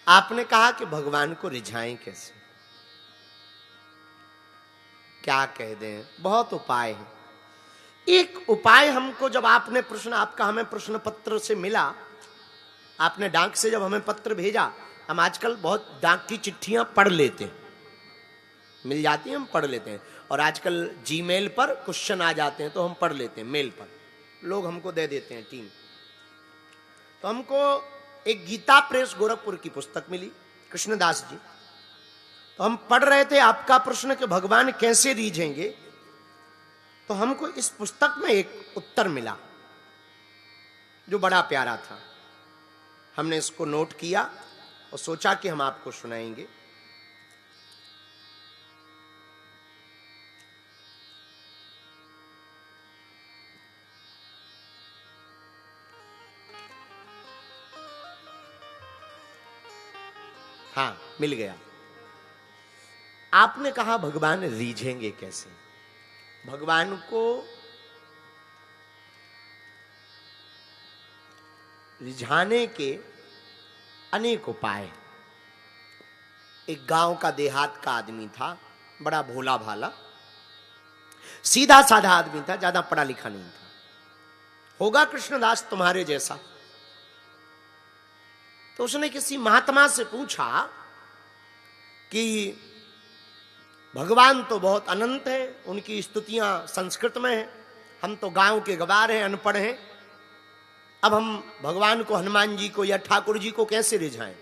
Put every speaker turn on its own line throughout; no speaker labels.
आपने कहा कि भगवान को रिझाएं कैसे, क्या कह दें, बहुत उपाय है। एक उपाय हमको जब आपने प्रश्न, आपका हमें प्रश्न पत्र से मिला, आपने डाक से जब हमें पत्र भेजा, हम आजकल बहुत डाक की चिट्ठियां पढ़ लेते हैं, मिल जाती हैं, हम पढ़ लेते हैं। और आजकल जीमेल पर क्वेश्चन आ जाते हैं तो हम पढ़ लेते हैं, मेल पर लोग हमको दे देते हैं टीम। तो हमको एक गीता प्रेस गोरखपुर की पुस्तक मिली, कृष्णदास जी। तो हम पढ़ रहे थे आपका प्रश्न कि भगवान कैसे रीझेंगे, तो हमको इस पुस्तक में एक उत्तर मिला जो बड़ा प्यारा था। हमने इसको नोट किया और सोचा कि हम आपको सुनाएंगे। हाँ, मिल गया। आपने कहा भगवान रीझेंगे कैसे। भगवान को रिझाने के अनेक उपाय। एक गांव का देहात का आदमी था, बड़ा भोला भाला, सीधा साधा आदमी था, ज्यादा पढ़ा लिखा नहीं था, होगा कृष्णदास तुम्हारे जैसा। तो उसने किसी महात्मा से पूछा कि भगवान तो बहुत अनंत है, उनकी स्तुतियां संस्कृत में हैं, हम तो गांव के गवार हैं, अनपढ़ हैं, अब हम भगवान को, हनुमान जी को या ठाकुर जी को कैसे रिझाएं।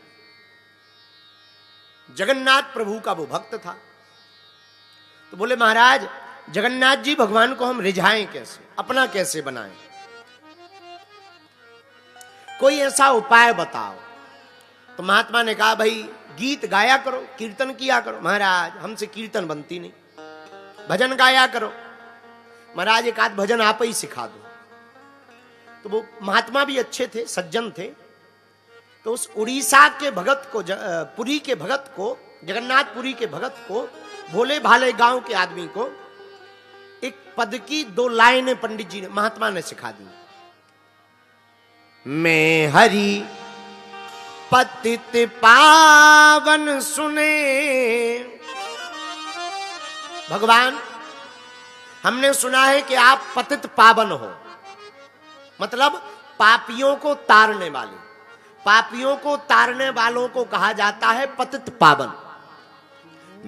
जगन्नाथ प्रभु का वो भक्त था। तो बोले महाराज, जगन्नाथ जी भगवान को हम रिझाएं कैसे, अपना कैसे बनाएं, कोई ऐसा उपाय बताओ। तो महात्मा ने कहा भाई गीत गाया करो, कीर्तन किया करो। महाराज हमसे कीर्तन बनती नहीं। भजन गाया करो। महाराज एक आध भजन आप ही सिखा दो। तो वो महात्मा भी अच्छे थे, सज्जन थे। तो उस उड़ीसा के भगत को, पुरी के भगत को, जगन्नाथपुरी के भगत को, भोले भाले गांव के आदमी को एक पद की 2 लाइनें पंडित जी ने, महात्मा ने सिखा दी। मैं हरि पतित पावन सुने। भगवान हमने सुना है कि आप पतित पावन हो, मतलब पापियों को तारने वाले। पापियों को तारने वालों को कहा जाता है पतित पावन।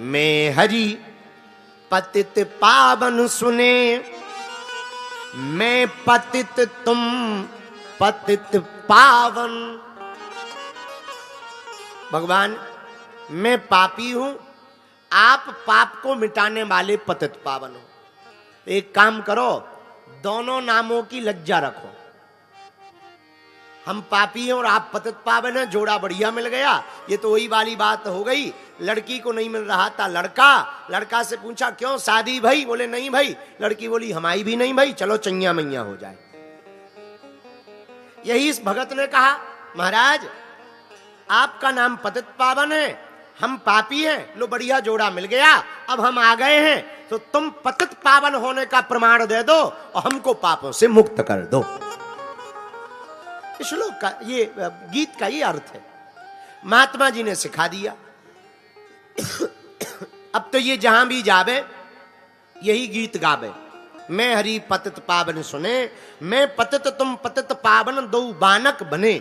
मैं हरि पतित पावन सुने, मैं पतित तुम पतित पावन। भगवान मैं पापी हूं, आप पाप को मिटाने वाले पतित पावन हो। एक काम करो, दोनों नामों की लज्जा रखो। हम पापी हैं और आप पतित पावन हैं, जोड़ा बढ़िया मिल गया। ये तो वही वाली बात हो गई, लड़की को नहीं मिल रहा था लड़का, लड़का से पूछा क्यों शादी भाई, बोले नहीं भाई। लड़की बोली हमारी भी नहीं भाई, चलो चैया मैया हो जाए। यही इस भगत ने कहा महाराज आपका नाम पतित पावन है, हम पापी हैं, लो बढ़िया जोड़ा मिल गया, अब हम आ गए हैं, तो तुम पतित पावन होने का प्रमाण दे दो और हमको पापों से मुक्त कर दो। इस श्लोक का, ये गीत का ये अर्थ है। महात्मा जी ने सिखा दिया। अब तो ये जहां भी जावे यही गीत गावे। मैं हरि पतित पावन सुने, मैं पतित तुम पतित पावन, 2 बानक बने।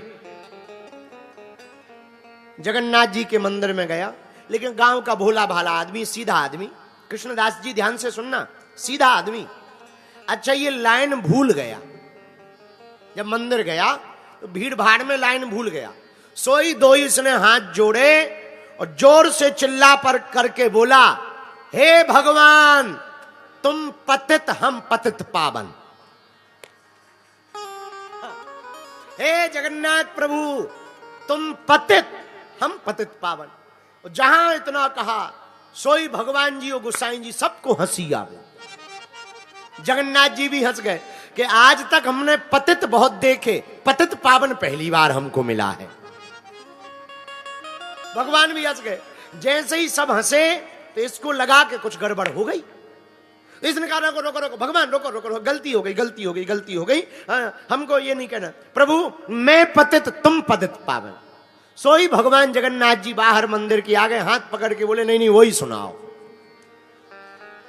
जगन्नाथ जी के मंदिर में गया, लेकिन गांव का भोला भाला आदमी, सीधा आदमी, कृष्णदास जी ध्यान से सुनना, सीधा आदमी। अच्छा ये लाइन भूल गया। जब मंदिर गया तो भीड़ भाड़ में लाइन भूल गया। सोई दोई इसने हाथ जोड़े और जोर से चिल्ला पर करके बोला, हे भगवान तुम पतित हम पतित पावन। हे जगन्नाथ प्रभु तुम पतित हम पतित पावन। और जहां इतना कहा, सोई भगवान जी और गोसाई जी सबको हंसी आ गई। जगन्नाथ जी भी हंस गए कि आज तक हमने पतित बहुत देखे, पतित पावन पहली बार हमको मिला है। भगवान भी हंस गए। जैसे ही सब हंसे तो इसको लगा कि कुछ गड़बड़ हो गई। इसने कहा रोको रोको रोको, भगवान रोको रोको रोको, गलती हो गई गलती हो गई गलती हो गई, हमको ये नहीं कहना। प्रभु मैं पतित तुम पतित पावन। सोई भगवान जगन्नाथ जी बाहर मंदिर के आ गए, हाथ पकड़ के बोले नहीं नहीं वही सुनाओ,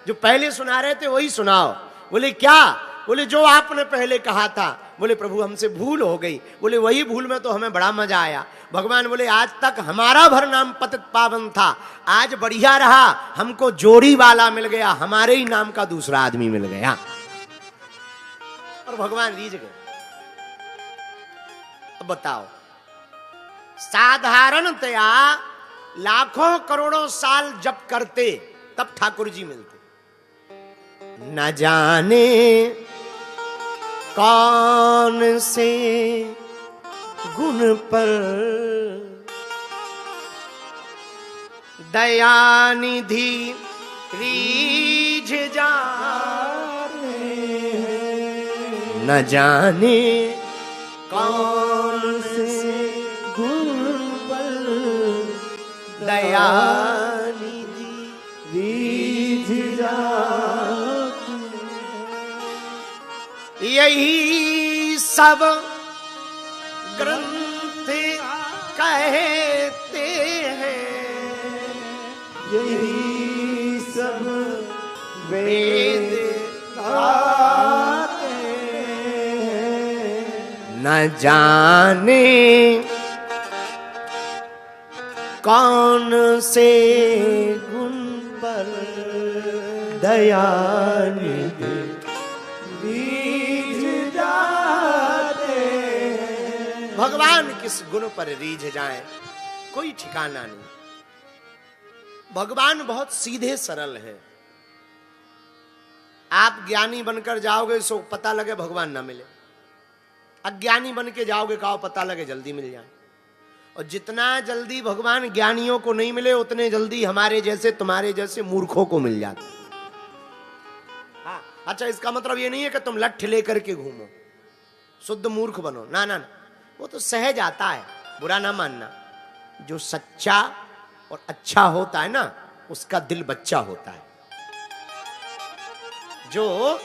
जो पहले सुना रहे थे वही सुनाओ। बोले क्या? बोले जो आपने पहले कहा था। बोले प्रभु हमसे भूल हो गई। बोले वही भूल में तो हमें बड़ा मजा आया। भगवान बोले आज तक हमारा भर नाम पतित पावन था, आज बढ़िया रहा, हमको जोड़ी वाला मिल गया, हमारे ही नाम का दूसरा आदमी मिल गया। और भगवान रीझ गए। अब बताओ, साधारणतया लाखों करोड़ों साल जप करते तब ठाकुर जी मिलते। न जाने कौन से गुण पर दयानिधि रीझ जाते हैं, न जाने कौन से गुण पर दयानिधि रीझ जाते हैं। यही सब ग्रंथ कहते हैं, यही सब वेद कहते हैं। न जाने कौन से गुण पर दयानिधि रीझ जाते हैं। भगवान किस गुण पर रीझ जाए कोई ठिकाना नहीं। भगवान बहुत सीधे सरल है। आप ज्ञानी बनकर जाओगे सो पता लगे भगवान ना मिले, अज्ञानी बन के जाओगे कहो पता लगे जल्दी मिल जाए। और जितना जल्दी भगवान ज्ञानियों को नहीं मिले उतने जल्दी हमारे जैसे तुम्हारे जैसे मूर्खों को मिल जाते। हाँ, अच्छा इसका मतलब ये नहीं है कि तुम लठ लेकर के घूमो शुद्ध मूर्ख बनो, ना ना ना, वो तो सहज आता है, बुरा ना मानना। जो सच्चा और अच्छा होता है ना उसका दिल बच्चा होता है। जो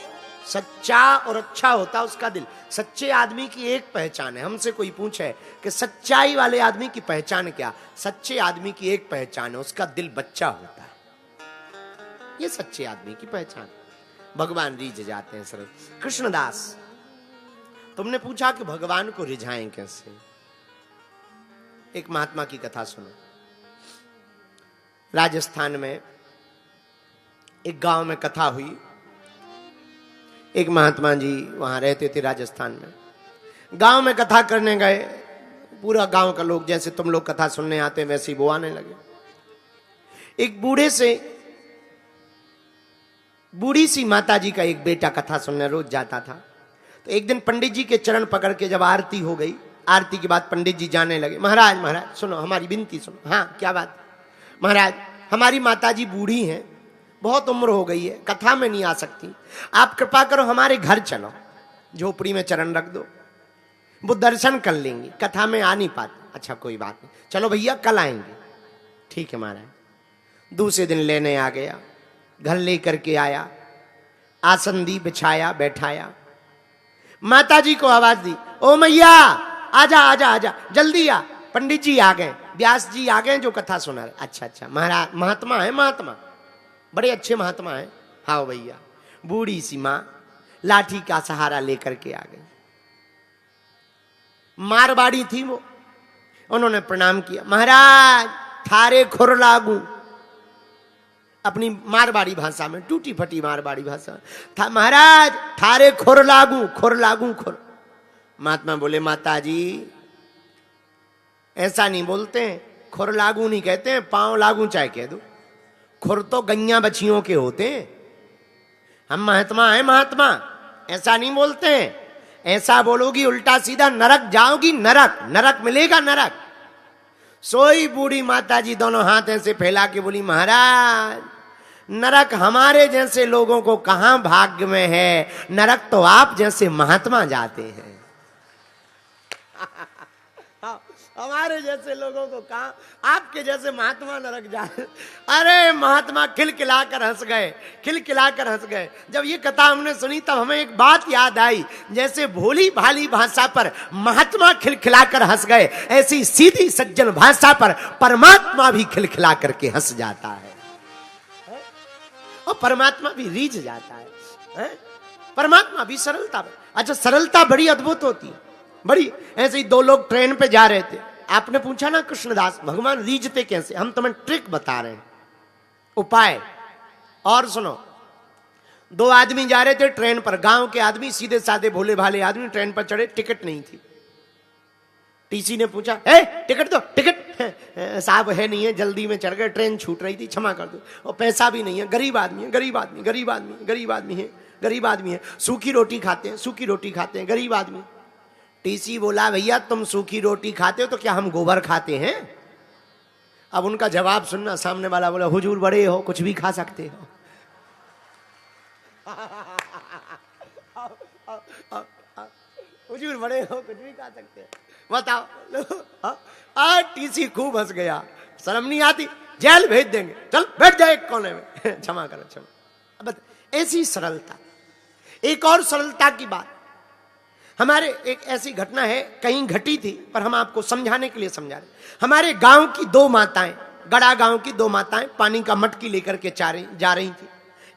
सच्चा और अच्छा होता है उसका दिल। सच्चे आदमी की एक पहचान है। हमसे कोई पूछे कि सच्चाई वाले आदमी की पहचान क्या? सच्चे आदमी की एक पहचान है, उसका दिल बच्चा होता है। ये सच्चे आदमी की पहचान। भगवान रीझ जाते हैं सर। कृष्णदास, तुमने पूछा कि भगवान को रिझाएं कैसे। एक महात्मा की कथा सुनो। राजस्थान में एक गांव में कथा हुई। एक महात्मा जी वहां रहते थे राजस्थान में। गांव में कथा करने गए। पूरा गांव का लोग जैसे तुम लोग कथा सुनने आते हैं वैसे ही वो आने लगे। एक बूढ़ी सी माता जी का एक बेटा कथा सुनने रोज जाता था। तो एक दिन पंडित जी के चरण पकड़ के जब आरती हो गई, आरती के बाद पंडित जी जाने लगे। महाराज महाराज सुनो हमारी विनती सुनो। हाँ क्या बात? महाराज हमारी माता जी बूढ़ी हैं, बहुत उम्र हो गई है, कथा में नहीं आ सकती, आप कृपा करो हमारे घर चलो, झोपड़ी में चरण रख दो, वो दर्शन कर लेंगी, कथा में आ नहीं पाती। अच्छा कोई बात नहीं, चलो भैया कल आएंगे। ठीक है महाराज। दूसरे दिन लेने आ गया, घर लेकर के आया, आसन दी, बिछाया, बैठाया। माता जी को आवाज दी, ओ मैया आजा आजा आजा, जल्दी आ, पंडित जी आ गए, व्यास जी आ गए जो कथा सुना रहे। अच्छा अच्छा महाराज, महात्मा है, महात्मा बड़े अच्छे महात्मा है। हाँ भैया। बूढ़ी सी मां लाठी का सहारा लेकर के आ गई। मारवाड़ी थी वो। उन्होंने प्रणाम किया। महाराज थारे खुर लागू, अपनी मारवाड़ी भाषा में, टूटी फटी मारवाड़ी भाषा था। महाराज थारे खुर लागू, खुर लागू खुर। महात्मा बोले माता जी ऐसा नहीं बोलते हैं, खुर लागू नहीं कहते हैं, पांव लागू चाहे कह दो। खुर तो गैया बछियों के होते हैं, हम महात्मा है, महात्मा ऐसा नहीं बोलते हैं। ऐसा बोलोगी उल्टा सीधा नरक जाओगी, नरक, नरक मिलेगा नरक। सोई बूढ़ी माता जी दोनों हाथ ऐसे फैला के बोली महाराज नरक हमारे जैसे लोगों को कहां भाग्य में है, नरक तो आप जैसे महात्मा जाते हैं। हमारे जैसे लोगों को कहा, आपके जैसे महात्मा नरक जाए। अरे महात्मा खिलखिलाकर हंस गए, खिलखिलाकर हंस गए। जब ये कथा हमने सुनी तब हमें एक बात याद आई, जैसे भोली भाली भाषा पर महात्मा खिलखिलाकर हंस गए, ऐसी सीधी सज्जन भाषा पर परमात्मा भी खिलखिला करके हंस जाता है और परमात्मा भी रीझ जाता है। परमात्मा भी सरलता। अच्छा, सरलता बड़ी अद्भुत होती है, बड़ी। ऐसे ही दो लोग ट्रेन पे जा रहे थे, आपने पूछा ना कृष्णदास भगवान रीझते कैसे, हम तुम्हें ट्रिक बता रहे हैं, उपाय। और सुनो, दो आदमी जा रहे थे ट्रेन पर, गांव के आदमी, सीधे साधे भोले भाले आदमी ट्रेन पर चढ़े, टिकट नहीं थी। टीसी ने पूछा, टिकट दो, टिकट साहब है नहीं है, जल्दी में चढ़ गए, ट्रेन छूट रही थी, क्षमा कर दो, और पैसा भी नहीं है, गरीब आदमी है, गरीब आदमी, गरीब आदमी, गरीब आदमी है, गरीब आदमी है, सूखी रोटी खाते हैं, सूखी रोटी खाते हैं, गरीब आदमी। टीसी बोला, भैया तुम सूखी रोटी खाते हो तो क्या हम गोबर खाते हैं? अब उनका जवाब सुनना, सामने वाला बोला, हुजूर बड़े हो, कुछ भी खा सकते हो। हुजूर बड़े हो, कुछ भी खा सकते हो, बताओ। टीसी खूब हंस गया, शर्म नहीं आती, जेल भेज देंगे, चल बैठ जाए एक कोने में। क्षमा करो, क्षमा। अब ऐसी सरलता। एक और सरलता की बात, हमारे एक ऐसी घटना है, कहीं घटी थी, पर हम आपको समझाने के लिए समझा रहे। हमारे गांव की दो माताएं, गड़ा गांव की दो माताएं पानी का मटकी लेकर के जा रही थी।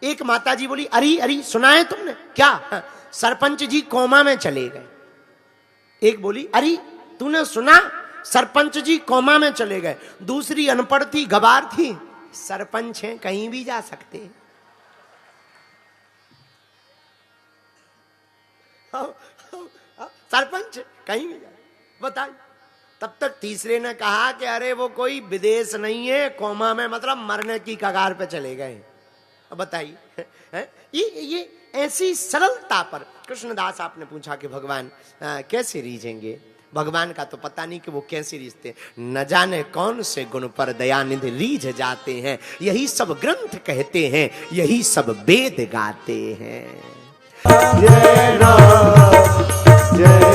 एक माता जी बोली, अरे अरे सुना है तुमने क्या, सरपंच जी कोमा में चले गए। एक बोली, अरे तूने सुना, सरपंच जी कोमा में चले गए। दूसरी अनपढ़ थी, गवार थी, सरपंच हैं, कहीं भी जा सकते हैं। सरपंच कहीं भी जा, बताइए। तब तक तीसरे ने कहा कि अरे वो कोई विदेश नहीं है, कोमा में मतलब मरने की कगार पे चले गए। अब बताइए, ये ऐसी सरलता पर कृष्णदास आपने पूछा कि भगवान कैसे रीझेंगे। भगवान का तो पता नहीं कि वो कैसे रीझते, न जाने कौन से गुण पर दयानिधि रीझ जाते हैं, यही सब ग्रंथ कहते हैं, यही सब वेद गाते हैं। जय राम जय